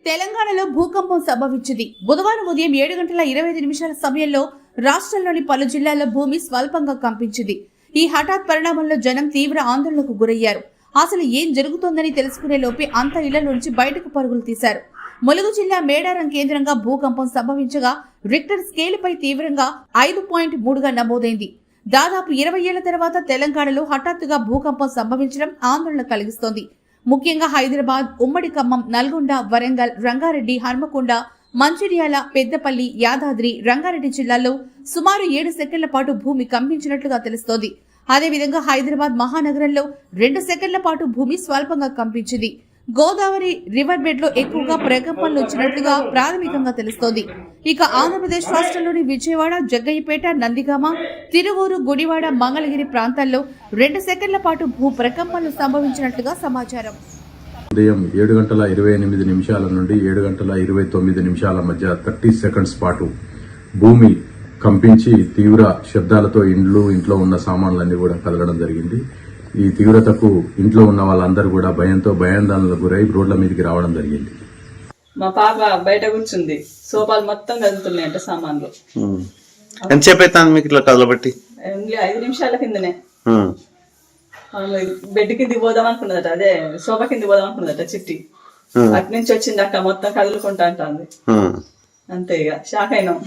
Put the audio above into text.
తెలంగాణలో భూకంపం సంభవించింది. బుధవారం ఉదయం 7:25 సమయంలో రాష్ట్రంలోని పలు జిల్లాల్లో భూమి స్వల్పంగా కంపించింది. ఈ హఠాత్ పరిణామంలో జనం తీవ్ర ఆందోళనకు గురయ్యారు. అసలు ఏం జరుగుతోందని తెలుసుకునే లోపే అంతా ఇళ్ల నుంచి బయటకు పరుగులు తీశారు. ములుగు జిల్లా మేడారం కేంద్రంగా భూకంపం సంభవించగా రిక్టర్ స్కేలుపై తీవ్రంగా 5.3గా నమోదైంది. దాదాపు 20 ఏళ్ల తర్వాత తెలంగాణలో హఠాత్తుగా భూకంపం సంభవించడం ఆందోళన కలిగిస్తోంది. ముఖ్యంగా హైదరాబాద్, ఉమ్మడి ఖమ్మం, నల్గొండ, వరంగల్, రంగారెడ్డి, హన్మకొండ, మంచిర్యాల, పెద్దపల్లి, యాదాద్రి, రంగారెడ్డి జిల్లాల్లో సుమారు 7 సెకండ్ల పాటు భూమి కంపించినట్లుగా తెలుస్తోంది. అదేవిధంగా హైదరాబాద్ మహానగరంలో 2 సెకండ్ల పాటు భూమి స్వల్పంగా కంపించింది. గోదావరి రివర్ బెడ్ లో ఎక్కువగా ప్రకంపనలు వచ్చినట్లుగా ప్రాథమికంగా తెలుస్తోంది. ఇక ఆంధ్రప్రదేశ్ రాష్ట్రంలోని విజయవాడ, జగ్గయ్యపేట, నందిగామ, తిరువూరు, గుడివాడ, మంగళగిరి ప్రాంతాల్లో 2 సెకండ్ల పాటు భూ ప్రకంపనలు సంభవించినట్లుగా సమాచారం. ఉదయం 7:28 నుండి 7:29 మధ్య 30 సెకండ్స్ పాటు భూమి కంపించి తీవ్ర శబ్దాలతో ఇంట్లో ఉన్న సామాన్లన్నీ కూడా కదలడం జరిగింది. ఈ తీవ్రతకు ఇంట్లో ఉన్న వాళ్ళందరూ కూడా భయాందోళనలకు గురై రోడ్ల మీదకి రావడం జరిగింది. మా పాప బయట కూర్చుంది, సోఫాలు మొత్తం కదులుతున్నాయంట సామాన్లు. ఎంతసేపు అవుతుంది మీకు ఇట్లా కదలబట్టి? 5 నిమిషాల కిందనే బెడ్ కిందికి పోదాం అనుకున్నదట, అదే సోఫా కిందికి పోదాం అనుకున్నదట చిట్టి. అటు నుంచి వచ్చింది అక్క మొత్తం కదులుకుంటా అంటుంది. అంతే ఇక షాక్ అయినాం.